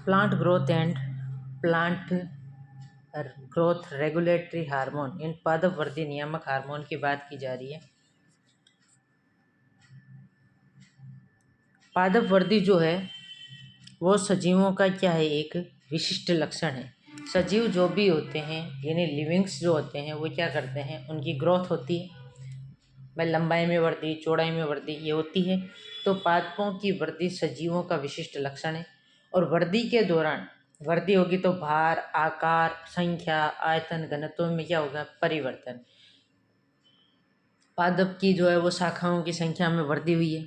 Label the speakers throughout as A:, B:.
A: Plant growth and plant growth regulatory hormone, इन पादप वृद्धि नियामक हार्मोन की बात की जा रही है। पादप वृद्धि जो है वो सजीवों का क्या है, एक विशिष्ट लक्षण है। सजीव जो भी होते हैं यानी लिविंग्स जो होते हैं वो क्या करते हैं, उनकी ग्रोथ होती है, भाई लंबाई में वृद्धि, चौड़ाई में वृद्धि ये होती है। तो पादपों की वृद्धि सजीवों का विशिष्ट लक्षण है। और वृद्धि के दौरान वृद्धि होगी तो भार, आकार, संख्या, आयतन, घनत्व में क्या होगा, परिवर्तन। पादप की जो है वो शाखाओं की संख्या में वृद्धि हुई है,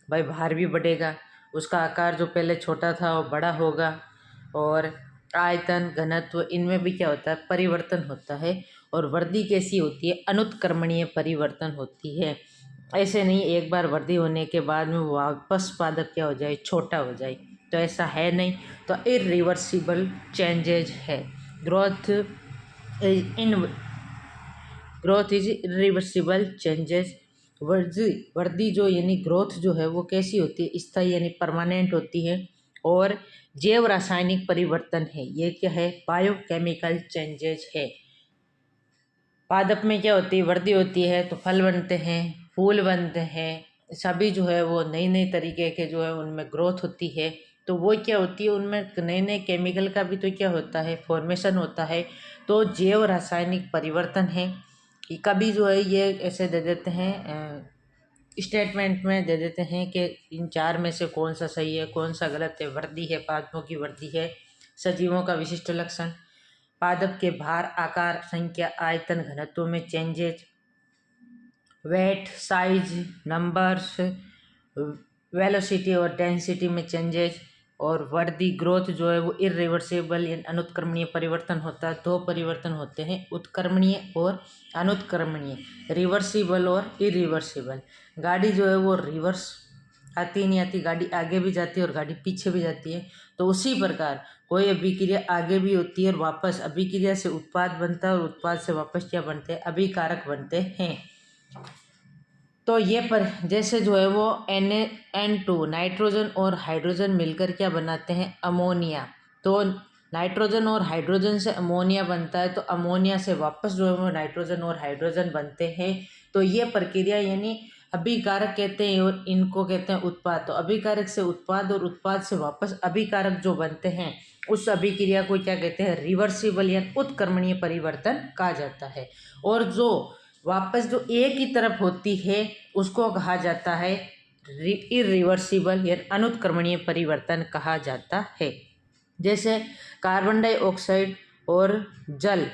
A: भाई भार भी बढ़ेगा, उसका आकार जो पहले छोटा था वो बड़ा होगा, और आयतन, घनत्व इनमें भी क्या होता है, परिवर्तन होता है। और वृद्धि कैसी होती है, अनुत्क्रमणीय परिवर्तन होती है। ऐसे नहीं एक बार वृद्धि होने के बाद में वापस पादप क्या हो जाए, छोटा हो जाए, तो ऐसा है नहीं। तो इरिवर्सिबल चेंजेज है। Growth is irreversible changes. वृद्धि जो यानी ग्रोथ जो है वो कैसी होती है, स्थायी यानी परमानेंट होती है। और जैव रासायनिक परिवर्तन है, ये क्या है, बायोकेमिकल चेंजेज है। पादप में क्या होती है, वृद्धि होती है तो फल बनते हैं, फूल बनते हैं, सभी जो है वो नई नई तरीके के जो है उनमें ग्रोथ होती है। तो वो क्या होती है, उनमें नए नए केमिकल का भी तो क्या होता है, फॉर्मेशन होता है। तो जैव रासायनिक परिवर्तन है। कभी जो है ये ऐसे दे देते हैं, स्टेटमेंट में दे देते हैं कि इन चार में से कौन सा सही है, कौन सा गलत है। वृद्धि है, पादपों की वृद्धि है सजीवों का विशिष्ट लक्षण। पादप के भार, आकार, संख्या, आयतन, घनत्व में changes. Weight, size, numbers, velocity और डेंसिटी में चेंजेज। और वृद्धि ग्रोथ जो है वो इरिवर्सिबल यानी अनुत्क्रमणीय परिवर्तन होता है। दो परिवर्तन होते हैं, उत्क्रमणीय और अनुत्क्रमणीय, रिवर्सिबल और इरिवर्सिबल। गाड़ी जो है वो रिवर्स आती नहीं आती, गाड़ी आगे भी जाती है और गाड़ी पीछे भी जाती है। तो उसी प्रकार कोई अभिक्रिया आगे भी होती है और वापस अभिक्रिया से उत्पाद बनता है और उत्पाद से वापस क्या बनते हैं, अभिकारक बनते हैं। तो ये पर जैसे जो है वो NN2 नाइट्रोजन और हाइड्रोजन मिलकर क्या बनाते हैं, अमोनिया। तो नाइट्रोजन और हाइड्रोजन से अमोनिया बनता है, तो अमोनिया से वापस जो है वो नाइट्रोजन और हाइड्रोजन बनते हैं। तो ये प्रक्रिया यानी अभिकारक कहते हैं और इनको कहते हैं उत्पाद। तो अभिकारक से उत्पाद और उत्पाद से वापस अभिकारक जो बनते हैं उस अभिक्रिया को क्या कहते हैं, रिवर्सिबल या उत्क्रमणीय परिवर्तन कहा जाता है। और जो वापस जो एक ही तरफ होती है उसको कहा जाता है इरिवर्सिबल या अनुत्क्रमणीय परिवर्तन कहा जाता है। जैसे कार्बन डाइऑक्साइड और जल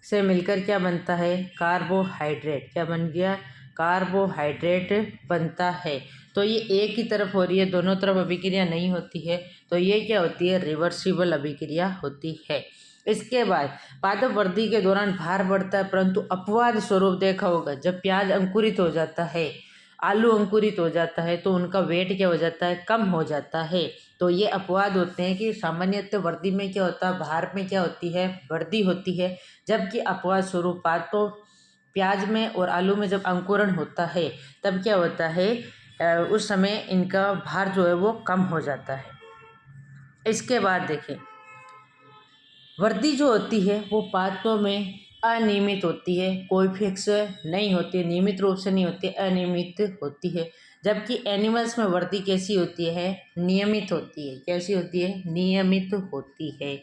A: से मिलकर क्या बनता है, कार्बोहाइड्रेट। क्या बन गया, कार्बोहाइड्रेट बनता है। तो ये एक ही तरफ हो रही है, दोनों तरफ अभिक्रिया नहीं होती है, तो ये क्या होती है, रिवर्सिबल अभिक्रिया होती है। इसके बाद पादप वृद्धि के दौरान भार बढ़ता है, परंतु अपवाद स्वरूप देखा होगा, जब प्याज अंकुरित हो जाता है, आलू अंकुरित हो जाता है, तो उनका वेट क्या हो जाता है, कम हो जाता है। तो ये अपवाद होते हैं कि सामान्यतः वृद्धि में क्या होता है, भार में क्या होती है, वृद्धि होती है। जबकि अपवाद स्वरूप तो प्याज में और आलू में जब अंकुरण होता है तब क्या होता है, उस समय इनका भार जो है वो कम हो जाता है। इसके बाद देखें, वृद्धि जो होती है वो पादपों में अनियमित होती है, कोई फिक्स नहीं होती है, नियमित रूप से नहीं होती है, अनियमित होती है। जबकि एनिमल्स में वृद्धि कैसी होती है, नियमित होती है। कैसी होती है, नियमित होती है।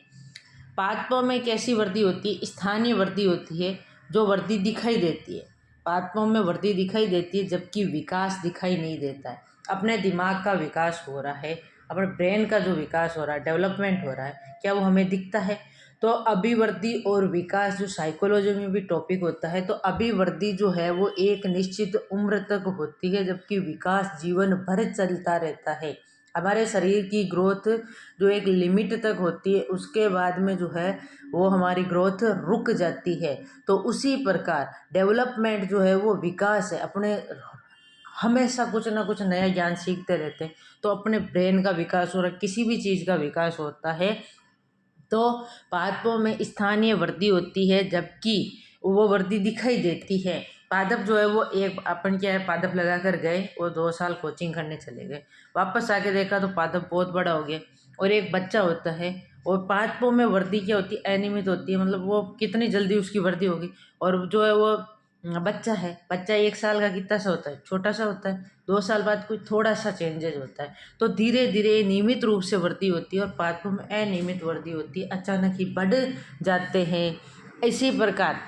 A: पादपों में कैसी वृद्धि होती है, स्थानीय वृद्धि होती है, जो वृद्धि दिखाई देती है। पादपों में वृद्धि दिखाई देती है जबकि विकास दिखाई नहीं देता है। अपने दिमाग का विकास हो रहा है, अपने ब्रेन का जो विकास हो रहा है, डेवलपमेंट हो रहा है, क्या वो हमें दिखता है। तो अभिवृद्धि और विकास जो साइकोलॉजी में भी टॉपिक होता है, तो अभिवृद्धि जो है वो एक निश्चित उम्र तक होती है, जबकि विकास जीवन भर चलता रहता है। हमारे शरीर की ग्रोथ जो एक लिमिट तक होती है, उसके बाद में जो है वो हमारी ग्रोथ रुक जाती है। तो उसी प्रकार डेवलपमेंट जो है वो विकास है, अपने हमेशा कुछ ना कुछ नया ज्ञान सीखते रहते हैं। तो अपने ब्रेन का विकास हो रहा है, किसी भी चीज़ का विकास होता है। तो पादपों में स्थानीय वृद्धि होती है, जबकि वो वृद्धि दिखाई देती है। पादप जो है वो एक अपन क्या है पादप लगा कर गए और 2 साल कोचिंग करने चले गए, वापस आके देखा तो पादप बहुत बड़ा हो गया और एक बच्चा होता है। और पादपों में वृद्धि क्या होती है, अनियमित होती है, मतलब वो कितनी जल्दी उसकी वृद्धि होगी। और जो है वो बच्चा है, बच्चा 1 साल का कितना सा होता है, छोटा सा होता है। 2 साल बाद कोई थोड़ा सा चेंजेज होता है। तो धीरे धीरे नियमित रूप से वृद्धि होती है और पादपों में अनियमित वृद्धि होती है, अचानक ही बढ़ जाते हैं। इसी प्रकार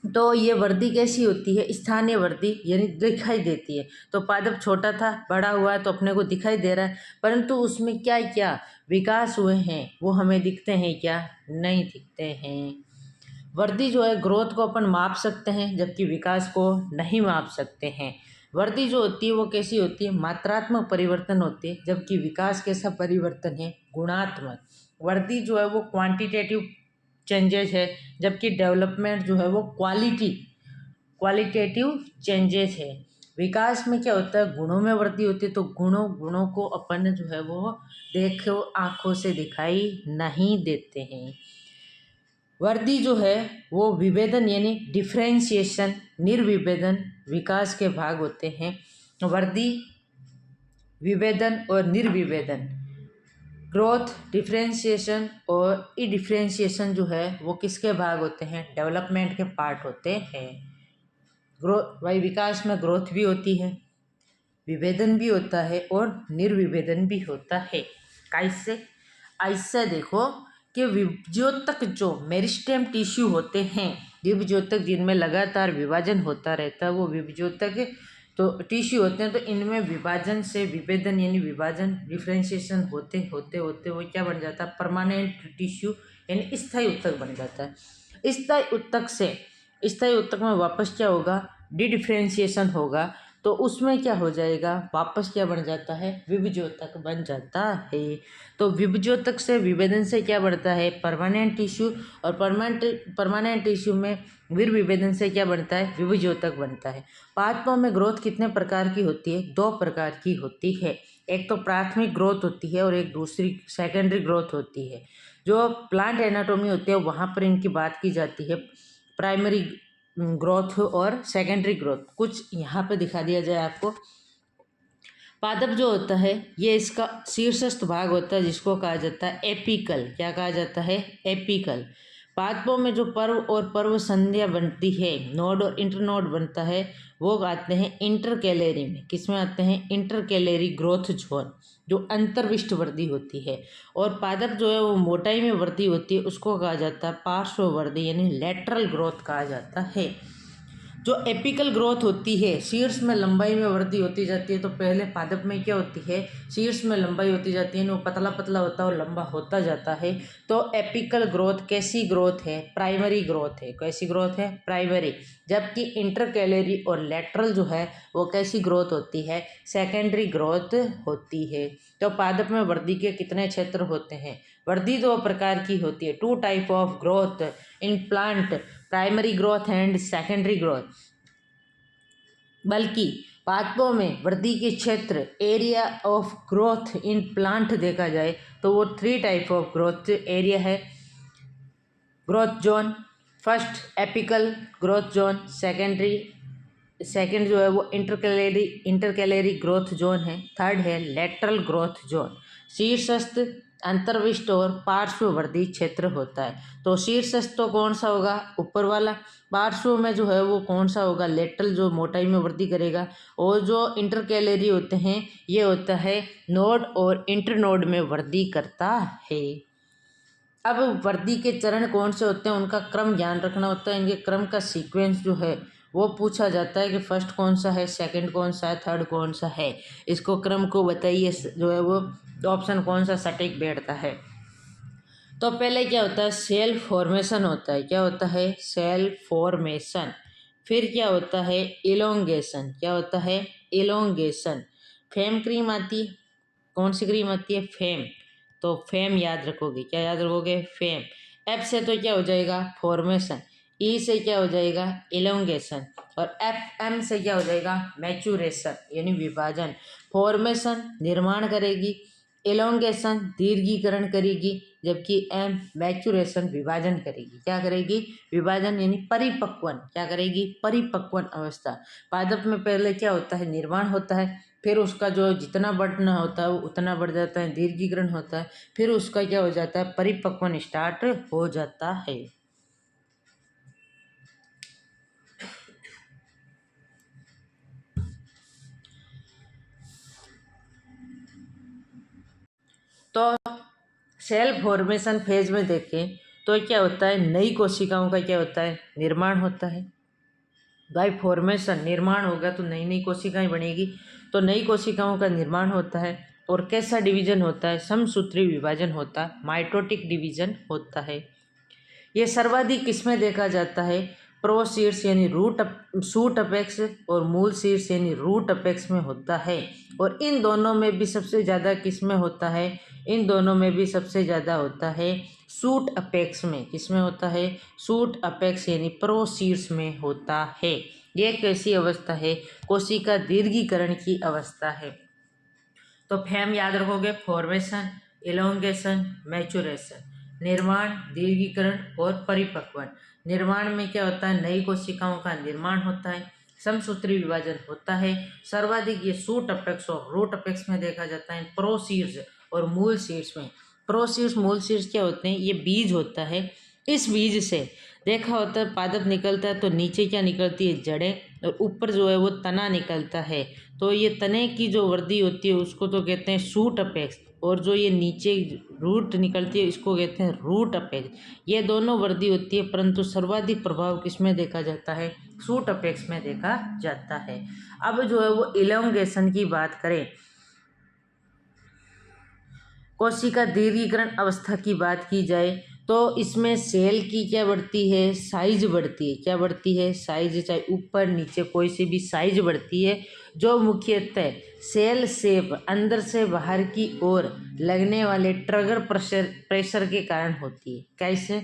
A: तो ये वृद्धि कैसी होती है, स्थानीय वृद्धि, यानी दिखाई देती है। तो पादप छोटा था, बड़ा हुआ है तो अपने को दिखाई दे रहा है, परंतु उसमें क्या क्या विकास हुए हैं वो हमें दिखते हैं क्या, नहीं दिखते हैं। वृद्धि जो है ग्रोथ को अपन माप सकते हैं, जबकि विकास को नहीं माप सकते हैं। वृद्धि जो होती है वो कैसी होती है, मात्रात्मक परिवर्तन होती है, जबकि विकास कैसा परिवर्तन है, गुणात्मक। वृद्धि जो है वो क्वांटिटेटिव चेंजेस है, जबकि डेवलपमेंट जो है वो क्वालिटेटिव चेंजेस है। विकास में क्या होता है, गुणों में वृद्धि होती है, तो गुणों को अपन जो है वो देखो आँखों से दिखाई नहीं देते हैं। वृद्धि जो है वो विभेदन यानी डिफ्रेंशिएशन, निर्विभेदन विकास के भाग होते हैं। वृद्धि, विभेदन और निर्विभेदन, ग्रोथ, डिफ्रेंशिएशन और ई डिफ्रेंशिएशन जो है वो किसके भाग होते हैं, डेवलपमेंट के पार्ट होते हैं। ग्रोथ भाई, विकास में ग्रोथ भी होती है, विभेदन भी होता है और निर्विभेदन भी होता है। कैसे, ऐसे देखो कि विभज्योतक जो मेरिस्टेम टिश्यू होते हैं, विभज्योतक जिनमें लगातार विभाजन होता रहता है, वो विभज्योतक तो टिश्यू होते हैं। तो इनमें विभाजन से विभेदन यानी विभाजन डिफ्रेंशिएशन होते होते होते वो क्या बन जाता है, परमानेंट टिश्यू यानी स्थायी उत्तक बन जाता है। स्थायी उत्तक में वापस क्या होगा, डिफ्रेंशिएशन होगा, तो उसमें क्या हो जाएगा, वापस क्या बन जाता है, विभज्योतक बन जाता है। तो विभज्योतक से विभेदन से क्या बढ़ता है, परमानेंट टिश्यू, और परमानेंट टिश्यू में विभेदन से क्या बनता है, विभज्योतक बनता है। पादपों में ग्रोथ कितने प्रकार की होती है, 2 प्रकार की होती है। एक तो प्राथमिक ग्रोथ होती है और एक दूसरी सेकेंडरी ग्रोथ होती है। जो प्लांट एनाटोमी होती है वहाँ पर इनकी बात की जाती है, प्राइमरी ग्रोथ और सेकेंडरी ग्रोथ। कुछ यहाँ पे दिखा दिया जाए आपको। पादप जो होता है ये इसका शीर्षस्थ भाग होता है, जिसको कहा जाता है एपिकल। क्या कहा जाता है, एपिकल। पादपों में जो पर्व और पर्व संध्या बनती है, नोड और इंटरनोड बनता है, वो आते हैं इंटरकैलेरी में। किसमें आते हैं, इंटरकैलेरी ग्रोथ जोन, जो अंतर्विष्ट वृद्धि होती है। और पादप जो है वो मोटाई में वृद्धि होती है, उसको कहा जाता है पार्श्व वृद्धि यानी लेटरल ग्रोथ कहा जाता है। जो एपिकल ग्रोथ होती है, शीर्ष में लंबाई में वृद्धि होती जाती है। तो पहले पादप में क्या होती है, शीर्ष में लंबाई होती जाती है, वो पतला पतला होता है और लंबा होता जाता है। तो एपिकल ग्रोथ कैसी ग्रोथ है, प्राइमरी ग्रोथ है। कैसी ग्रोथ है, प्राइमरी। जबकि इंटरकैलेरी और लेटरल जो है वो कैसी ग्रोथ होती है, सेकेंडरी ग्रोथ होती है। तो पादप में वृद्धि के कितने क्षेत्र होते हैं, वृद्धि 2 प्रकार की होती है, 2 type of growth in plant, primary growth and secondary growth. बल्कि पादपों में वृद्धि के क्षेत्र, area of growth in plant देखा जाए तो वो 3 टाइप ऑफ ग्रोथ एरिया है। Growth zone, first apical growth zone, second जो है वो इंटरकैलेरी ग्रोथ जोन है, थर्ड है लेटरल ग्रोथ जोन। शीर्षस्थ, अंतर्विष्ट और पार्श्ववर्ती क्षेत्र होता है। तो शीर्षस्थ तो कौन सा होगा, ऊपर वाला। पार्श्व में जो है वो कौन सा होगा, लेटरल, जो मोटाई में वृद्धि करेगा। और जो इंटरकैलेरी होते हैं ये होता है नोड और इंटरनोड में वृद्धि करता है। अब वृद्धि के चरण कौन से होते हैं, उनका क्रम ध्यान रखना होता है। इनके क्रम का सीक्वेंस जो है वो पूछा जाता है कि फर्स्ट कौन सा है, सेकंड कौन सा है, थर्ड कौन सा है। इसको क्रम को बताइए, जो है वो ऑप्शन कौन सा सटीक बैठता है। तो पहले क्या होता है, सेल फॉर्मेशन होता है। क्या होता है, सेल फॉर्मेशन। फिर क्या होता है, इलोंगेशन। क्या होता है, इलोंगेशन। फेम क्रीम आती है, कौन सी क्रीम आती है, फेम। तो फेम याद रखोगे, क्या याद रखोगे, फेम। एफ से तो क्या हो जाएगा, फॉर्मेशन। ई से क्या हो जाएगा, इलोंगेशन। और एफ एम से क्या हो जाएगा, मैचुरेशन यानी विभाजन। फॉर्मेशन निर्माण करेगी, एलोंगेशन दीर्घीकरण करेगी, जबकि एम मैचुरेशन विभाजन करेगी। क्या करेगी? विभाजन यानी परिपक्वन। क्या करेगी? परिपक्वन अवस्था। पादप में पहले क्या होता है? निर्माण होता है, फिर उसका जो जितना बढ़ना होता है वो उतना बढ़ जाता है, दीर्घीकरण होता है, फिर उसका क्या हो जाता है? परिपक्वन स्टार्ट हो जाता है। तो सेल फॉर्मेशन फेज में देखें तो क्या होता है? नई कोशिकाओं का क्या होता है? निर्माण होता है। भाई फॉर्मेशन निर्माण होगा तो नई नई कोशिकाएं बनेगी, तो नई कोशिकाओं का निर्माण होता है। और कैसा डिवीजन होता है? समसूत्री विभाजन होता है, माइटोटिक डिवीजन होता है। ये सर्वाधिक किसमें देखा जाता है? प्रोसीड्स यानी शूट अपेक्स और मूल शीर्ष यानी रूट अपेक्स में होता है। और इन दोनों में भी सबसे ज़्यादा किसमें होता है? इन दोनों में भी सबसे ज़्यादा होता है शूट अपेक्स में। किसमें होता है? शूट अपेक्स यानी प्रोसीड्स में होता है। ये कैसी अवस्था है? कोशिका दीर्घीकरण की अवस्था है। तो फैम याद रखोगे, फॉर्मेशन, इलोंगेशन, मैचुरेशन। निर्माण, दीर्घीकरण और परिपक्वन। निर्माण में क्या होता है? नई कोशिकाओं का निर्माण होता है, समसूत्री विभाजन होता है। सर्वाधिक ये शूट अपेक्स और रूट अपेक्स में देखा जाता है, प्रोसीड्स और मूल शीर्ष में। प्रोसीड्स मूल शीर्ष क्या होते हैं? ये बीज होता है। इस बीज से देखा होता है पादप निकलता है तो नीचे क्या निकलती है? जड़ें, और ऊपर जो है वो तना निकलता है। तो ये तने की जो वृद्धि होती है उसको तो कहते हैं शूट अपेक्स, और जो ये नीचे रूट निकलती है इसको कहते हैं रूट अपेक्स। ये दोनों वृद्धि होती है, परंतु सर्वाधिक प्रभाव किस में देखा जाता है? शूट अपेक्स में देखा जाता है। अब जो है वो इलोंगेशन की बात करें, कोशिका दीर्घीकरण अवस्था की बात की जाए तो इसमें सेल की क्या बढ़ती है? साइज बढ़ती है। क्या बढ़ती है? साइज, चाहे ऊपर नीचे कोई सी भी साइज बढ़ती है, जो मुख्यतः सेल शेप अंदर से बाहर की ओर लगने वाले ट्रिगर प्रेशर के कारण होती है। कैसे?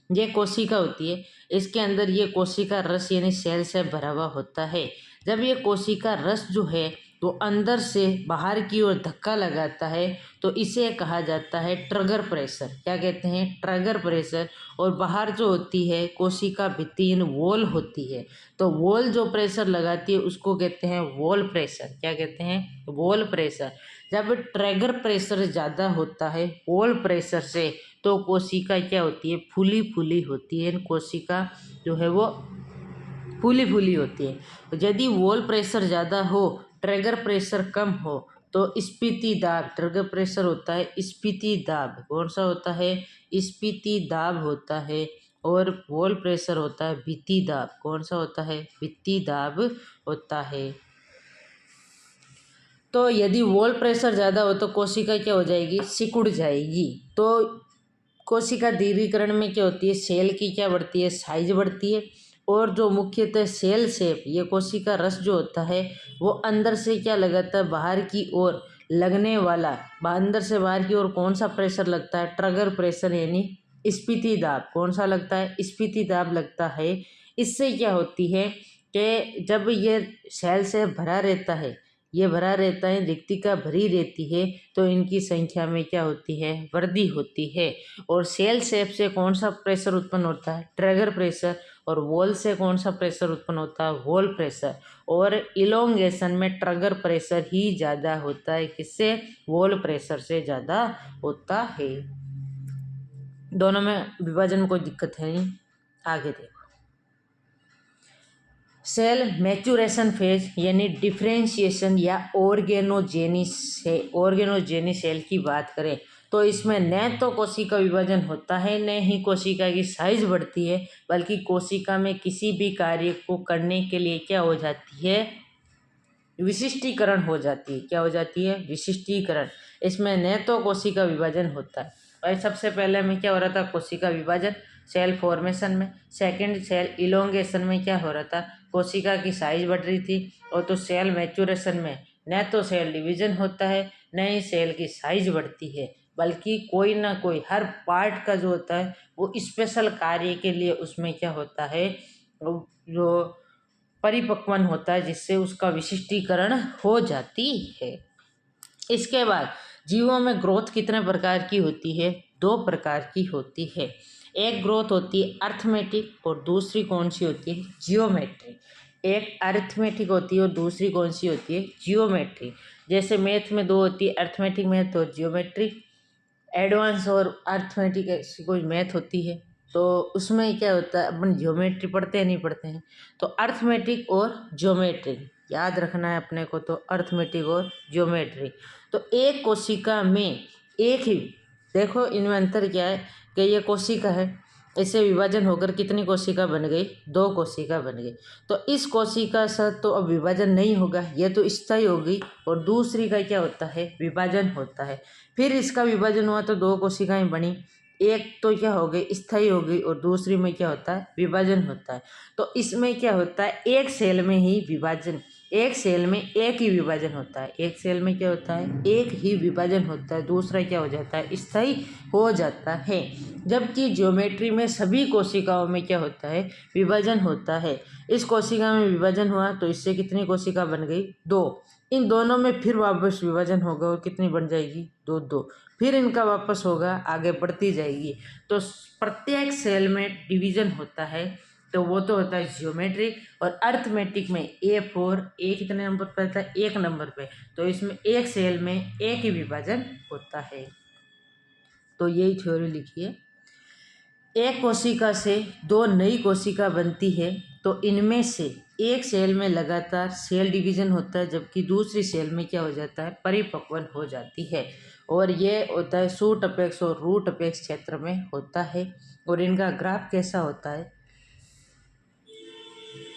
A: ये कोशिका होती है, इसके अंदर ये कोशिका रस यानी सेल से भरा हुआ होता है। जब ये कोशिका रस जो है तो अंदर से बाहर की ओर धक्का लगाता है तो इसे कहा जाता है ट्रिगर प्रेशर। क्या कहते हैं? Trigger pressure. और बाहर जो होती है कोशिका भित्ति यानी वॉल होती है, तो वॉल जो प्रेशर लगाती है उसको कहते हैं वॉल प्रेशर। क्या कहते हैं? Wall pressure. जब ट्रिगर प्रेशर ज़्यादा होता है वॉल प्रेशर से तो कोशिका क्या होती है? फूली फूली होती है। कोशिका जो है वो फूली फूली होती है। यदि वॉल प्रेशर ज़्यादा हो, ट्रिगर प्रेशर कम हो तो स्फीति दाब, ट्रिगर प्रेशर होता है स्फीति दाब। कौन सा होता है? स्फीति दाब होता है। और वॉल प्रेशर होता है भित्ति दाब। कौन सा होता है? भित्ति दाब होता है। तो यदि वॉल प्रेशर ज़्यादा हो तो कोशिका क्या हो जाएगी? सिकुड़ जाएगी। तो कोशिका दीर्घीकरण में क्या होती है? सेल की क्या बढ़ती है? साइज बढ़ती है। और जो मुख्यतः सेल शेप, ये कोशिका रस जो होता है वो अंदर से क्या लगाता है? बाहर की ओर लगने वाला, अंदर से बाहर की ओर कौन सा प्रेशर लगता है? ट्रिगर प्रेशर यानी स्फीति दाब। कौन सा लगता है? स्फीति दाब लगता है। इससे क्या होती है कि जब ये सेल से भरा रहता है, ये भरा रहता है, रिक्तिका भरी रहती है, तो इनकी संख्या में क्या होती है? वृद्धि होती है। और सेल शेप से कौन सा प्रेशर उत्पन्न होता है? Trigger pressure. और वॉल से कौन सा प्रेशर उत्पन्न होता है? Wall pressure. और इलोंगेशन में ट्रिगर प्रेशर ही ज़्यादा होता है। किससे? वॉल प्रेशर से ज़्यादा होता है। दोनों में विभाजन में कोई दिक्कत है नहीं। आगे देखो, सेल मैचुरेशन फेज यानी डिफ्रेंशिएशन या ऑर्गेनोजेनी सेल की बात करें तो इसमें न तो कोशिका विभाजन होता है, न ही कोशिका की साइज बढ़ती है, बल्कि कोशिका में किसी भी कार्य को करने के लिए क्या हो जाती है? विशिष्टीकरण हो जाती है। क्या हो जाती है? विशिष्टीकरण। इसमें न तो कोशिका विभाजन होता है। और सबसे पहले में क्या हो रहा था? कोशिका विभाजन सेल फॉर्मेशन में। सेकंड, सेल इलोंगेशन में क्या हो रहा था? कोशिका की साइज बढ़ रही थी। और तो सेल मैचुरेशन में न तो सेल डिवीजन होता है, न ही सेल की साइज बढ़ती है, बल्कि कोई ना कोई हर पार्ट का जो होता है वो स्पेशल कार्य के लिए उसमें क्या होता है? जो परिपक्वन होता है, जिससे उसका विशिष्टीकरण हो जाती है। इसके बाद जीवों में ग्रोथ कितने प्रकार की होती है? 2 प्रकार की होती है। एक ग्रोथ होती है अर्थमेटिक और दूसरी कौन सी होती है? जियोमेट्रिक। एक अरिथमेटिक होती है और दूसरी कौन सी होती है? जियोमेट्रिक। जैसे मैथ में 2 होती है, अर्थमेटिक मैथ और जियोमेट्रिक। एडवांस और अर्थमेटिक ऐसी कोई मैथ होती है, तो उसमें क्या होता है, अपन ज्योमेट्री पढ़ते हैं नहीं पढ़ते हैं? तो अर्थमेटिक और ज्योमेट्रिक याद रखना है अपने को, तो अर्थमेटिक और ज्योमेट्रिक। तो एक कोशिका में एक ही, देखो इनमें अंतर क्या है कि ये कोशिका है, इससे विभाजन होकर कितनी कोशिका बन गई? 2 कोशिका बन गई। तो इस कोशिका से तो अब विभाजन नहीं होगा, ये तो स्थायी होगी, और दूसरी का क्या होता है? विभाजन होता है। फिर इसका विभाजन हुआ तो 2 कोशिकाएं बनी, एक तो क्या हो गई? स्थायी हो गई, और दूसरी में क्या होता है? विभाजन होता है। तो इसमें क्या होता है? एक सेल में ही विभाजन, एक सेल में एक ही विभाजन होता है। एक सेल में क्या होता है? एक ही विभाजन होता है, दूसरा क्या हो जाता है? स्थायी हो जाता है। जबकि ज्योमेट्री में सभी कोशिकाओं में क्या होता है? विभाजन होता है। इस कोशिका में विभाजन हुआ तो इससे कितनी कोशिका बन गई? 2। इन दोनों में फिर वापस विभाजन होगा और कितनी बन जाएगी? 2 2। फिर इनका वापस होगा, आगे बढ़ती जाएगी। तो प्रत्येक सेल में डिवीजन होता है, तो वो तो होता है ज्योमेट्रिक। और अर्थमेटिक में A4, ए कितने नंबर पर आता है? 1 नंबर पे। तो इसमें एक सेल में एक ही विभाजन होता है। तो यही थ्योरी लिखिए। एक कोशिका से 2 नई कोशिका बनती है, तो इनमें से एक सेल में लगातार सेल डिवीजन होता है, जबकि दूसरी सेल में क्या हो जाता है? परिपक्वन हो जाती है। और ये होता है शूट अपेक्स और रूट अपेक्स क्षेत्र में होता है। और इनका ग्राफ कैसा होता है?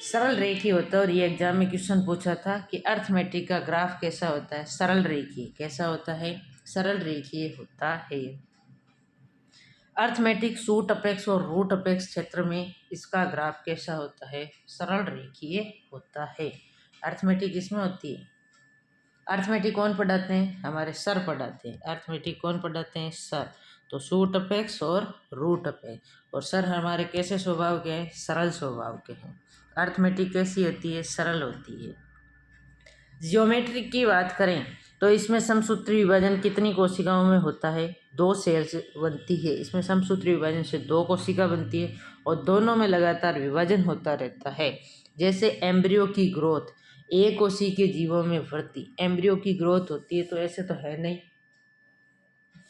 A: सरल रेखी होता है। और ये एग्जाम में क्वेश्चन पूछा था कि अर्थमेटिक का ग्राफ कैसा होता है? सरल रेखी। कैसा होता है? सरल रेखीय होता है। अर्थमेटिक शूट अपेक्स और रूट अपेक्स क्षेत्र में इसका ग्राफ कैसा होता है? सरल रेखीय होता है। अर्थमेटिक इसमें होती है। अर्थमेटिक कौन पढ़ाते हैं? हमारे सर पढ़ाते हैं। अर्थमेटिक कौन पढ़ाते हैं? सर। तो शूट अपेक्स और रूट अपेक्स, और सर हमारे कैसे स्वभाव के हैं? सरल स्वभाव के हैं। अर्थमेटिक कैसी होती है? सरल होती है। जियोमेट्रिक की बात करें तो इसमें समसूत्री विभाजन कितनी कोशिकाओं में होता है? 2 सेल से बनती है। इसमें समसूत्री विभाजन से 2 कोशिका बनती है, और दोनों में लगातार विभाजन होता रहता है। जैसे एम्ब्रियो की ग्रोथ, एक कोशिकीय जीवों में वृद्धि, एम्ब्रियो की ग्रोथ होती है। तो ऐसे तो है नहीं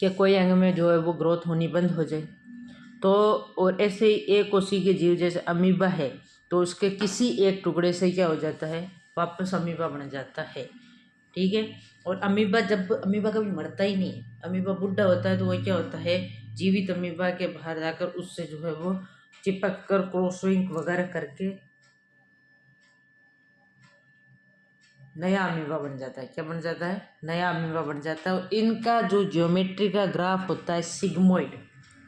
A: कि कोई अंग में जो है वो ग्रोथ होनी बंद हो जाए। तो और ऐसे ही एक कोशिकीय जीव जैसे अमीबा है, तो उसके किसी एक टुकड़े से क्या हो जाता है? वापस अमीबा बन जाता है। ठीक है। और अमीबा, जब अमीबा कभी मरता ही नहीं है, अमीबा बुढ़ा होता है तो वह क्या होता है? जीवित अमीबा के बाहर जाकर उससे जो है वो चिपक कर क्रॉसलिंक वगैरह करके नया अमीबा बन जाता है। क्या बन जाता है? नया अमीबा बन जाता है। और इनका जो ज्योमेट्री का ग्राफ होता है सिग्मोइड।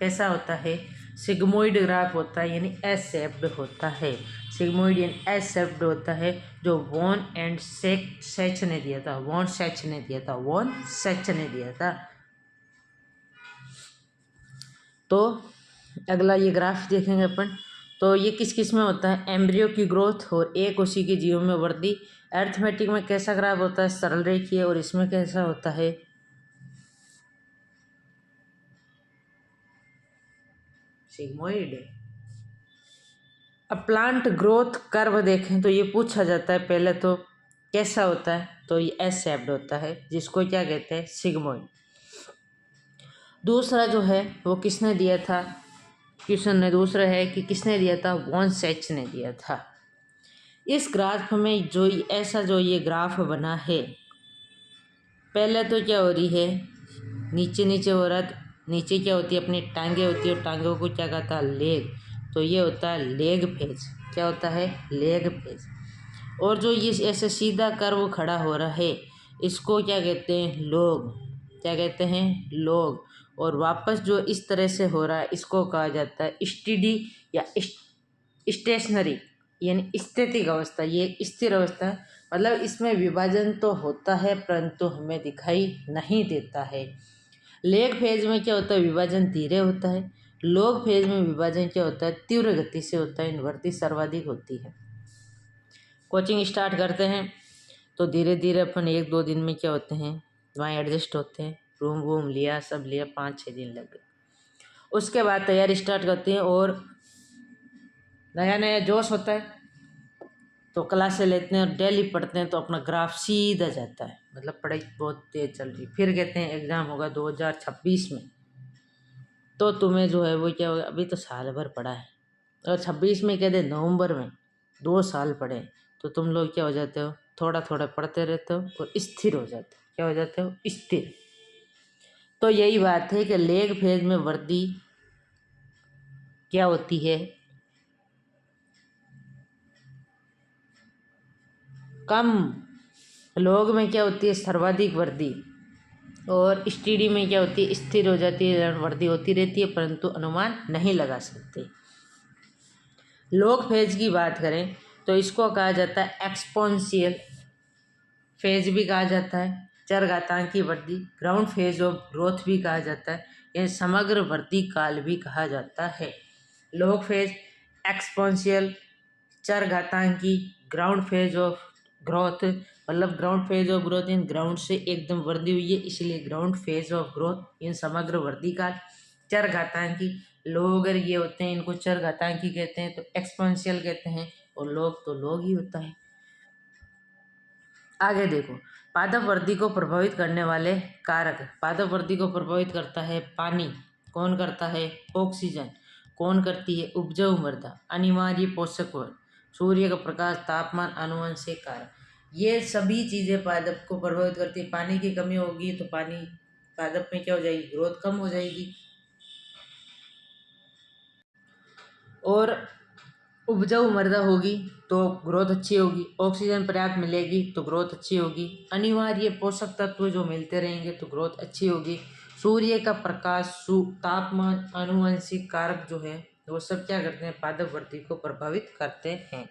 A: कैसा होता है? सिग्मोइड ग्राफ होता है, यानी एस शेप्ड होता है। सिग्मोइड यानी एस शेप्ड होता है, जो वॉन एंड सेच ने दिया था। वॉन सेच ने दिया था। वॉन सेच ने दिया था। तो अगला ये ग्राफ देखेंगे अपन। तो ये किस किस में होता है? एम्ब्रियो की ग्रोथ और एक कोशिकीय जीवों में वृद्धि। अर्थमेटिक में कैसा ग्राफ होता है? सरल रेखीय। और इसमें कैसा होता है? सिग्मोइड। अब प्लांट ग्रोथ कर्व देखें तो ये पूछा जाता है पहले तो कैसा होता है? तो ये एस शेप्ड होता है, जिसको क्या कहते हैं? सिग्मोइड। दूसरा जो है वो किसने दिया था? क्वेश्चन ने दूसरा है कि किसने दिया था? वॉन सेच ने दिया था। इस ग्राफ में जो ऐसा जो ये ग्राफ बना है, पहले तो क्या हो रही है? नीचे नीचे हो रहा है। नीचे क्या होती है? अपनी टांगे होती है, और टांगों को क्या कहता है? लेग। तो ये होता है लेग फेज। क्या होता है? Lag phase. और जो ये ऐसे सीधा कर्व खड़ा हो रहा है, इसको क्या कहते हैं? लोग। क्या कहते हैं? लोग। और वापस जो इस तरह से हो रहा है, इसको कहा जाता है स्टेडी या स्टेशनरी, यानी स्थितिक अवस्था। ये स्थिर अवस्था है, मतलब इसमें विभाजन तो होता है परंतु हमें दिखाई नहीं देता है। लेग फेज में क्या होता है? विभाजन धीरे होता है। लॉग फेज में विभाजन क्या होता है? तीव्र गति से होता है। वृद्धि सर्वाधिक होती है। कोचिंग स्टार्ट करते हैं तो धीरे धीरे अपन 1-2 दिन में क्या होते हैं? वहाँ एडजस्ट होते हैं। रूम वूम लिया, सब लिया, 5-6 दिन लग गए। उसके बाद तैयारी स्टार्ट करते हैं और नया नया जोश होता है तो क्लासें लेते हैं और डेली पढ़ते हैं तो अपना ग्राफ सीधा जाता है, मतलब पढ़ाई बहुत तेज चल रही। फिर कहते हैं एग्ज़ाम होगा 2026 में, तो तुम्हें जो है वो क्या होगा, अभी तो साल भर पढ़ा है, और 26 में कह दे नवंबर में 2 साल पढ़े, तो तुम लोग क्या हो जाते हो, थोड़ा थोड़ा पढ़ते रहते हो और स्थिर हो जाते हो। क्या हो जाते हो, स्थिर। तो यही बात है कि लेग फेज में वर्दी क्या होती है, कम। लोग में क्या होती है, सर्वाधिक वर्दी। और स्टीडी में क्या होती है, स्थिर हो जाती है, वर्दी होती रहती है परंतु अनुमान नहीं लगा सकते। लोग फेज की बात करें तो इसको कहा जाता है एक्सपोनेंशियल फेज भी कहा जाता है, चरघातांकी वृद्धि, ग्राउंड फेज ऑफ ग्रोथ भी कहा जाता है, यह समग्र वृद्धि काल भी कहा जाता है। लोग फेज, एक्सपोनेंशियल, चरघातांकी, ग्राउंड फेज ऑफ ग्रोथ, मतलब ग्राउंड फेज ऑफ ग्रोथ इन ग्राउंड से एकदम वृद्धि हुई है इसलिए ग्राउंड फेज ऑफ ग्रोथ इन समग्र वृद्धि काल। चरघातांकी, लोग अगर ये होते हैं इनको चरघातांकी कहते हैं, तो एक्सपोनेंशियल कहते हैं, और लोग तो लोग ही होता है। आगे देखो, पादप वृद्धि को प्रभावित करने वाले कारक। पादप वृद्धि को प्रभावित करता है पानी, कौन करता है, ऑक्सीजन, कौन करती है, उपजाऊ मृदा, अनिवार्य पोषक वर्ग, सूर्य का प्रकाश, तापमान, आनुवंशिक कारक, ये सभी चीज़ें पादप को प्रभावित करती है। पानी की कमी होगी तो पानी पादप में क्या हो जाएगी, ग्रोथ कम हो जाएगी। और उपजाऊ मृदा होगी तो ग्रोथ अच्छी होगी, ऑक्सीजन पर्याप्त मिलेगी तो ग्रोथ अच्छी होगी, अनिवार्य पोषक तत्व जो मिलते रहेंगे तो ग्रोथ अच्छी होगी, सूर्य का प्रकाश, तापमान, आनुवंशिक कारक जो है वो सब क्या करते हैं, पादप वृद्धि को प्रभावित करते हैं।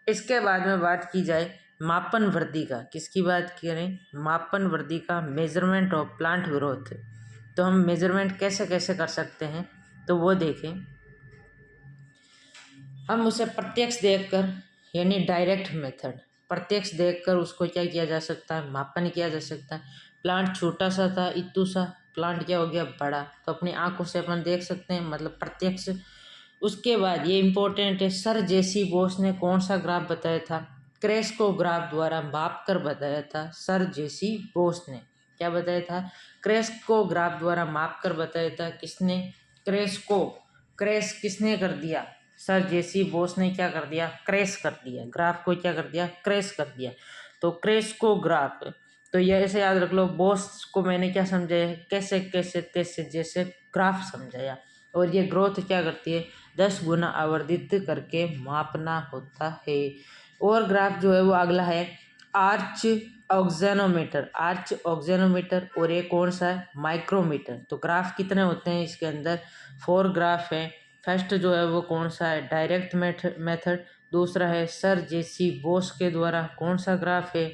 A: इसके बाद में बात की जाए मापन वृद्धि का, किसकी बात करें, मापन वृद्धि का, मेजरमेंट ऑफ प्लांट ग्रोथ। तो हम मेजरमेंट कैसे कैसे कर सकते हैं तो वो देखें। हम उसे प्रत्यक्ष देखकर, यानी डायरेक्ट मेथड, प्रत्यक्ष देखकर उसको क्या किया जा सकता है, मापन किया जा सकता है। प्लांट छोटा सा था, इतू सा, प्लांट क्या हो गया, बड़ा, तो अपनी आंखों से अपन देख सकते हैं, मतलब प्रत्यक्ष। उसके बाद ये इंपॉर्टेंट है, सर जेसी बोस ने कौन सा ग्राफ बताया था, क्रेस्को ग्राफ द्वारा माप कर बताया था। सर जेसी बोस ने क्या बताया था, क्रेस्को ग्राफ द्वारा माप कर बताया था। किसने, क्रेस्को, क्रेस किसने कर दिया, सर जेसी बोस ने क्या कर दिया, क्रेश कर दिया, ग्राफ को क्या कर दिया, क्रेश कर दिया। तो क्रेश को ग्राफ, तो ये ऐसे याद रख लो, बोस को मैंने क्या समझाया, कैसे कैसे तैसे जैसे ग्राफ समझाया। और ये ग्रोथ क्या करती है, 10 गुना आवर्धित करके मापना होता है। और ग्राफ जो है वो अगला है आर्च ऑक्जेनोमीटर, आर्च ऑक्जेनोमीटर, और ये कौन सा है, माइक्रोमीटर। तो ग्राफ कितने होते हैं इसके अंदर, 4 ग्राफ है। फर्स्ट जो है वो कौन सा है, डायरेक्ट मेथड, दूसरा है सर जेसी बोस के द्वारा कौन सा ग्राफ है,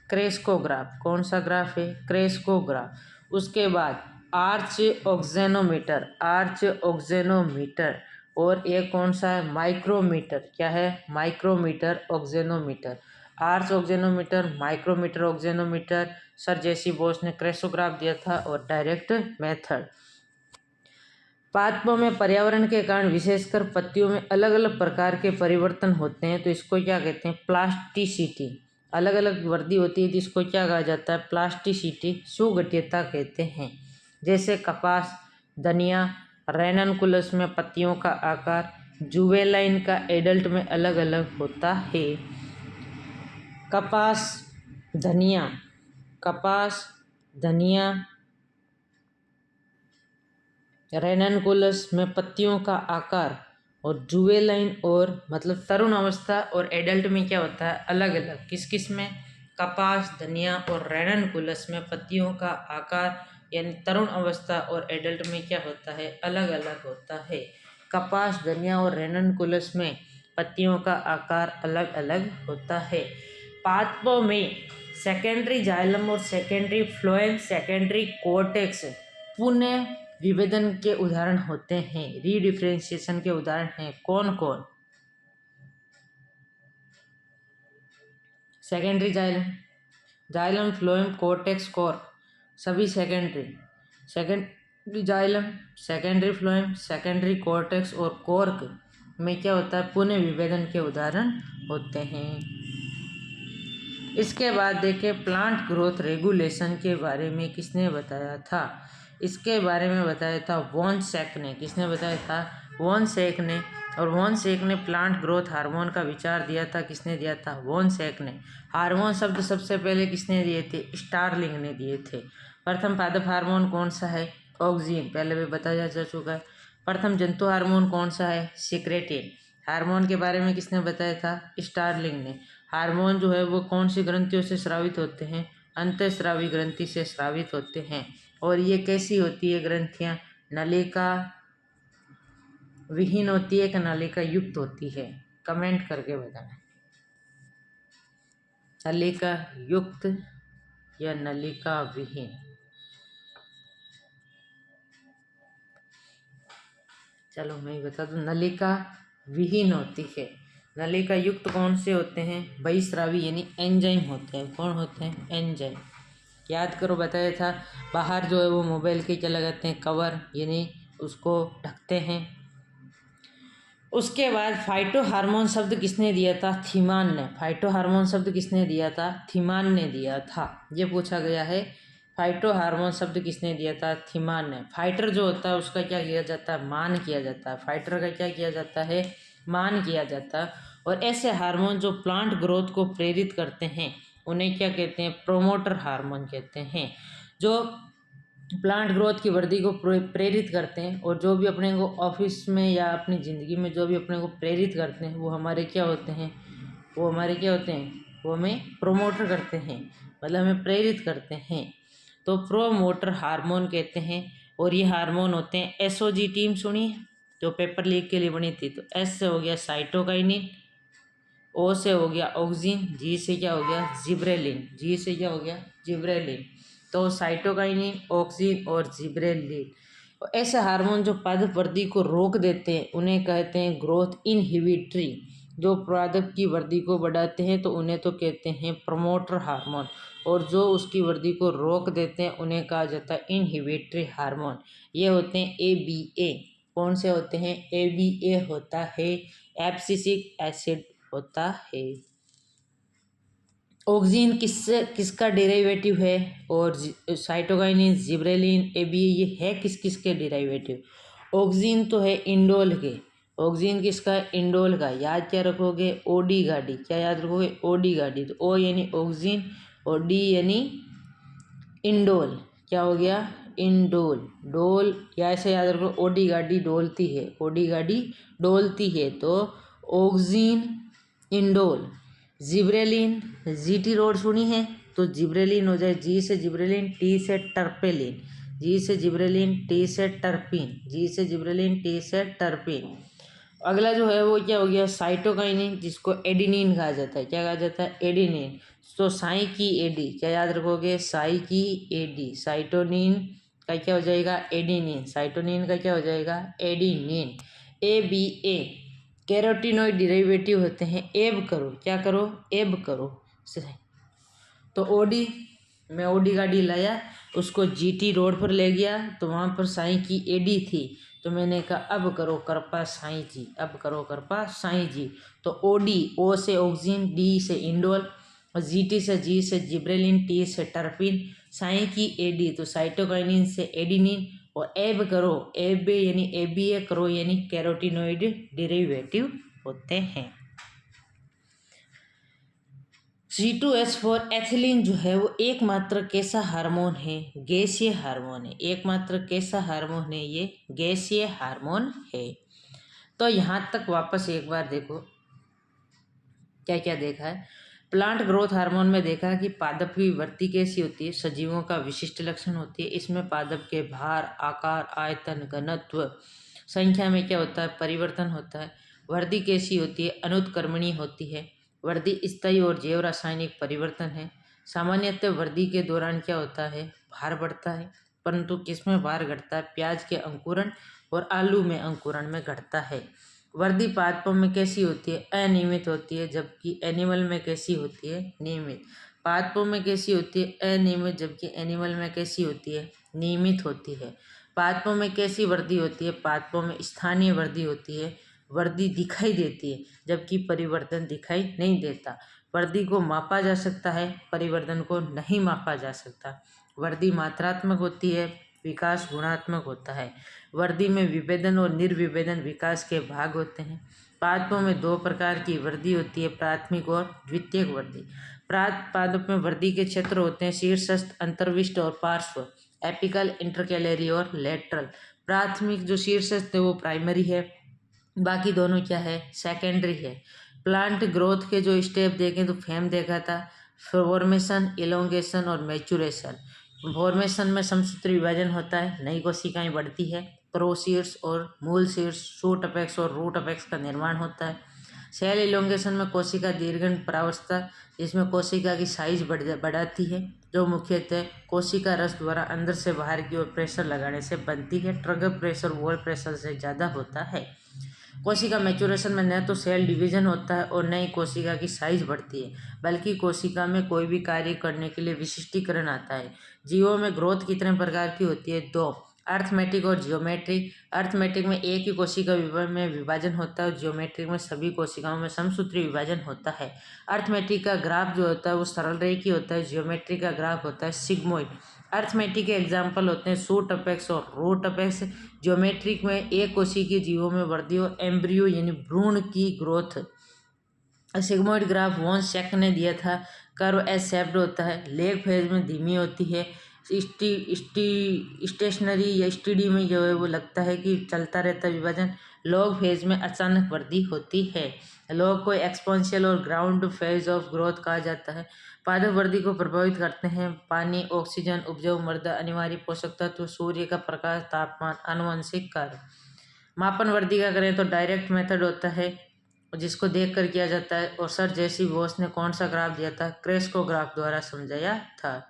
A: क्रेस्को ग्राफ, कौन सा ग्राफ है, क्रेस्को ग्राफ। उसके बाद आर्च ऑक्जेनोमीटर, आर्च ऑक्जेनोमीटर, और एक कौन सा है, माइक्रोमीटर, क्या है, micrometer auxanometer. Arc auxanometer, micrometer auxanometer, sir J C Bose ने क्रेस्कोग्राफ दिया था, और डायरेक्ट मेथड। पादपों में पर्यावरण के कारण विशेषकर पत्तियों में अलग अलग प्रकार के परिवर्तन होते हैं, तो इसको क्या कहते हैं, प्लास्टिसिटी। अलग अलग वृद्धि होती है तो इसको क्या कहा जाता है, प्लास्टिसिटी, सुगठियता कहते हैं। जैसे कपास, धनिया, रेननकुलस में पत्तियों का आकार, जुवेलाइन का एडल्ट में अलग अलग होता है। कपास, धनिया, कपास, धनिया, रेननकुलस में पत्तियों का आकार, और जुवेलाइन और मतलब तरुण अवस्था और एडल्ट में क्या होता है, अलग अलग। किस किस में, कपास, धनिया और रेननकुलस में पत्तियों का आकार यानी तरुण अवस्था और एडल्ट में क्या होता है, अलग अलग होता है। कपास, धनिया और रेननकुलस में पत्तियों का आकार अलग अलग होता है। पादपों में सेकेंडरी जाइलम और सेकेंडरी फ्लोएम, सेकेंडरी कोर्टेक्स पुनः विभेदन के उदाहरण होते हैं, रीडिफरेंशिएशन के उदाहरण हैं कौन कौन, secondary xylem, xylem, phloem, cortex, cork. सभी secondary xylem, secondary phloem, secondary cortex और कॉर्क में क्या होता है, पुनः विभेदन के उदाहरण होते हैं। इसके बाद देखें प्लांट ग्रोथ रेगुलेशन के बारे में किसने बताया था। इसके बारे में बताया था वॉन सेक ने। किसने बताया था? वॉन सेक ने। और वॉन सेक ने प्लांट ग्रोथ हार्मोन का विचार दिया था। किसने दिया था? वॉन सेक ने। हार्मोन शब्द सबसे पहले किसने दिए थे? स्टारलिंग ने दिए थे। प्रथम पादप हार्मोन कौन सा है? ऑक्सिन, पहले भी बताया जा चुका है। प्रथम जंतु हार्मोन कौन सा है? सिक्रेटिन। हार्मोन के बारे में किसने बताया था? स्टारलिंग ने। हार्मोन जो है वो कौन सी ग्रंथियों से स्रावित होते हैं? अंतःस्रावी ग्रंथि से स्रावित होते हैं। और ये कैसी होती है ग्रंथियाँ? नलिका विहीन होती है कि नलिका युक्त होती है? कमेंट करके बताना, नलिका युक्त या नलिका विहीन। चलो मैं बता दूं, नलिका विहीन होती है। नलिका युक्त कौन से होते हैं? बहिस्रावी यानी एंजाइम होते हैं। कौन होते हैं? एंजाइम। याद करो, बताया था। बाहर जो है वो मोबाइल के क्या लगाते हैं? कवर, यानी उसको ढकते हैं। उसके बाद फाइटो हार्मोन शब्द किसने दिया था? थीमान ने। फाइटो हार्मोन शब्द किसने दिया था? थीमान ने दिया था। ये पूछा गया है, फाइटो हार्मोन शब्द किसने दिया था? थीमान ने। फाइटर जो होता है उसका क्या किया जाता है? मान किया जाता है। फाइटर का क्या किया जाता है? मान किया जाता है। और ऐसे हार्मोन जो प्लांट ग्रोथ को प्रेरित करते हैं उन्हें क्या कहते हैं? प्रोमोटर हार्मोन कहते हैं। जो प्लांट ग्रोथ की वृद्धि को प्रेरित करते हैं और जो भी अपने को ऑफिस में या अपनी ज़िंदगी में जो भी अपने को प्रेरित करते हैं वो हमारे क्या होते हैं? वो हमारे क्या होते हैं? वो हमें प्रोमोटर करते हैं, मतलब हमें प्रेरित करते हैं। तो प्रोमोटर हार्मोन कहते हैं। और ये हार्मोन होते हैं एसओजी टीम, सुनिए जो पेपर लीक के लिए बनी थी। तो एस से हो गया साइटोकाइनिन, ओ से हो गया ऑक्सिन, जी से क्या हो गया? जिब्रेलिन। जी से क्या हो गया? जिब्रेलिन। तो साइटोकाइनिन, ऑक्सिन और जिब्रेलिन ऐसे हार्मोन जो पादप वृद्धि को रोक देते हैं उन्हें कहते हैं ग्रोथ इनहिबिटरी। जो पादप की वृद्धि को बढ़ाते हैं तो उन्हें तो कहते हैं प्रमोटर हार्मोन, और जो उसकी वृद्धि को रोक देते हैं उन्हें कहा जाता है इनहिबिटरी हार्मोन। ये होते हैं ABA। कौन से होते हैं? ABA होता है एब्सिसिक एसिड होता है। ऑक्सिन किसका डेरिवेटिव है? और साइटोकाइनिन, जिब्रेलिन, ABA ये है किस के डेरिवेटिव? ऑक्सिन तो है इंडोल के। ऑक्सिन किसका? इंडोल का। याद क्या रखोगे? ओडी गाड़ी। क्या याद रखोगे? ओडी गाड़ी। तो ओ यानी ऑक्सिन और डी यानी इंडोल। क्या हो गया? इंडोल। डोल, या ऐसे याद रखो, ओडी गाड़ी डोलती है। ओडी गाड़ी डोलती है। तो auxin, indole. Gibberellin, GT road सुनी है? तो जिब्रेलिन हो जाए जी से जिब्रेलिन, टी से टर्पेलिन। जी से जिब्रेलिन, टी से टर्पिन। जी से जिब्रेलिन, टी से टर्पिन। अगला जो है वो क्या हो गया? साइटोकाइनिन, जिसको एडिनिन कहा जाता है। क्या कहा जाता है? एडिनिन। तो साई की एडी, क्या याद रखोगे? साई की एडी। साइटोनिन का क्या हो जाएगा? एडिनिन। साइटोनिन का क्या हो जाएगा? एडिनिन। ABA कैरोटिनॉइड डेरिवेटिव होते हैं। एब करो, क्या करो? एब करो। तो ओडी, मैं ओडी गाड़ी लाया, उसको जीटी रोड पर ले गया तो वहाँ पर साई की एडी थी। तो मैंने कहा अब करो कृपा साईं जी, अब करो कृपा साईं जी। तो ओडी, ओ से ऑक्सिन, डी से इंडोल, और जीटी से जी से जिब्रेलिन, टी से टर्पिन, साई की एडी तो साइटोकाइनिन से एडिनिन, और एब करो, एब यानी ABA करो यानी कैरोटिनॉइड डेरिवेटिव होते हैं। C2H4 एथिलीन जो है वो एकमात्र कैसा हार्मोन है? गैसीय हार्मोन है। एकमात्र कैसा हार्मोन है? ये गैसीय हार्मोन है। तो यहाँ तक वापस एक बार देखो क्या क्या देखा है। प्लांट ग्रोथ हार्मोन में देखा कि पादप की वृद्धि कैसी होती है? सजीवों का विशिष्ट लक्षण होती है। इसमें पादप के भार, आकार, आयतन, घनत्व, संख्या में क्या होता है? परिवर्तन होता है। वृद्धि कैसी होती है? अनुत्क्रमणीय होती है। वृद्धि स्थायी और जैव रासायनिक परिवर्तन है। सामान्यतः वृद्धि के दौरान क्या होता है? भार बढ़ता है। परंतु किसमें भार घटता है? प्याज के अंकुरण और आलू में अंकुरण में घटता है। वृद्धि पादपों में कैसी होती है? अनियमित होती है, जबकि एनिमल में कैसी होती है? नियमित। पादपों में कैसी होती है? अनियमित, जबकि एनिमल में कैसी होती है? नियमित होती है। पादपों में कैसी वृद्धि होती है? पादपों में स्थानीय वृद्धि होती है, वृद्धि दिखाई देती है, जबकि परिवर्तन दिखाई नहीं देता। वृद्धि को मापा जा सकता है, परिवर्तन को नहीं मापा जा सकता। वृद्धि मात्रात्मक होती है, विकास गुणात्मक होता है। वृद्धि में विभेदन और निर्विभेदन विकास के भाग होते हैं। पादपों में दो प्रकार की वृद्धि होती है, प्राथमिक और द्वितीयक वृद्धि। पादप में वृद्धि के क्षेत्र होते हैं शीर्षस्थ, अंतर्विष्ट और पार्श्व, एपिकल, इंटरकैलरी और लेटरल। प्राथमिक जो शीर्षस्थ है वो प्राइमरी है, बाकी दोनों क्या है? सेकेंडरी है। प्लांट ग्रोथ के जो स्टेप देखें तो फेम देखा था, फॉर्मेशन, इलोंगेशन और मैचुरेशन। फॉर्मेशन में समसूत्री विभाजन होता है, नई कोशिकाएं बढ़ती है, प्रोसीड्स और मूल शीर्ष, शूट अपेक्स और रूट अपेक्स का निर्माण होता है। सेल इलोंगेशन में कोशिका दीर्घन परावस्था, जिसमें कोशिका की साइज बढ़ाती है, जो मुख्यतः कोशिका रस द्वारा अंदर से बाहर की ओर प्रेशर लगाने से बनती है। ट्रिगर प्रेशर वॉल प्रेशर से ज़्यादा होता है। कोशिका मैचुरेशन में न तो सेल डिवीजन होता है और न ही कोशिका की साइज बढ़ती है, बल्कि कोशिका में कोई भी कार्य करने के लिए विशिष्टीकरण आता है। जीवों में ग्रोथ कितने प्रकार की होती है? दो, अर्थमेटिक और जियोमेट्रिक। अर्थमेटिक में एक ही कोशिका में विभाजन होता है और जियोमेट्रिक में सभी कोशिकाओं में समसूत्री विभाजन होता है। अर्थमेटिक का ग्राफ जो होता है वो सरल रेखी होता है, जियोमेट्रिक का ग्राफ होता है सिग्मोइड। अर्थमेटिक के एग्जाम्पल होते हैं शूट अपेक्स और रूट अपेक्स। ज्योमेट्रिक में एक कोशिकीय जीवों में वृद्धि और एम्ब्रियो यानी भ्रूण की growth. Sigmoid graph von Sachs ने दिया था। कर्व एस शेप्ड होता है, लेग फेज में धीमी होती है, स्टेशनरी या स्टीडी में जो है वो लगता है कि चलता रहता है विभाजन। लॉग फेज में अचानक वृद्धि होती है। लॉग को एक्सपोनेंशियल और ग्राउंड फेज ऑफ ग्रोथ कहा जाता है। पादप वृद्धि को प्रभावित करते हैं पानी, ऑक्सीजन, उपजाऊ मृदा, अनिवार्य पोषक तत्व, सूर्य का प्रकाश, तापमान, आनुवंशिक कार्य। मापन वृद्धि का करें तो डायरेक्ट मेथड होता है जिसको देख कर किया जाता है, और सर जेसी बोस ने कौन सा ग्राफ दिया था? क्रेस्को ग्राफ द्वारा समझाया था।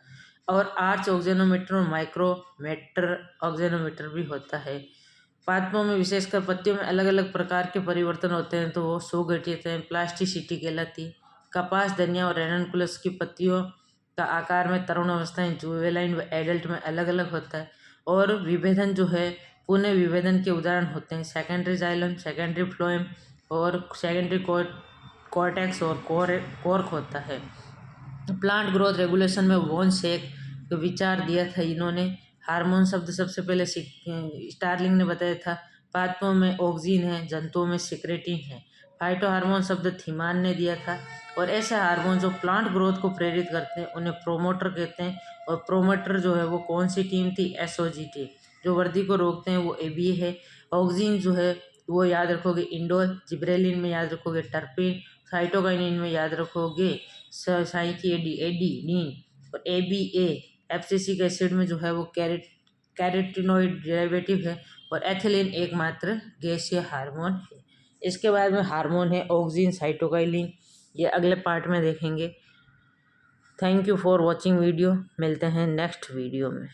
A: और आर्च ऑक्जेनोमीटर और माइक्रोमीटर ऑक्जेनोमीटर भी होता है। पादपों में विशेषकर पत्तियों में अलग अलग प्रकार के परिवर्तन होते हैं, तो वो सुगठित हैं, प्लास्टिसिटी कहलाती है। कपास, धनिया और रेनकुलस की पत्तियों का आकार में तरुण अवस्थाएं, जुवेलाइन व एडल्ट में अलग अलग होता है। और विभेदन जो है, पुनः विभेदन के उदाहरण होते हैं सेकेंडरी जाइलम, सेकेंडरी फ्लोएम और सेकेंडरी कॉर्टेक्स और कॉर्क होता है। प्लांट ग्रोथ रेगुलेशन में वॉन शेक विचार दिया था इन्होंने। हार्मोन शब्द सबसे पहले स्टार्लिंग ने बताया था। पादपों में ऑक्सिन है, जंतुओं में सिक्रेटिन है। फाइटो हार्मोन शब्द थीमान ने दिया था। और ऐसे हार्मोन जो प्लांट ग्रोथ को प्रेरित करते हैं उन्हें प्रोमोटर कहते हैं। और प्रोमोटर जो है वो कौन सी टीम थी? SOG team. जो वृद्धि को रोकते हैं वो एबीए है। ऑक्सिन जो है वो याद रखोगे इंडोल, जिब्रेलिन में याद रखोगे टर्पिन, साइटोकाइनिन में याद रखोगे एडीनिन, और एबीए एब्सिसिक एसिड में जो है वो कैरोटीनॉइड डेरिवेटिव है। और एथिलीन एकमात्र गैसीय हार्मोन है। इसके बाद में हार्मोन है ऑक्सिन, साइटोकाइनिन, ये अगले पार्ट में देखेंगे। Thank you for watching video. मिलते हैं नेक्स्ट वीडियो में।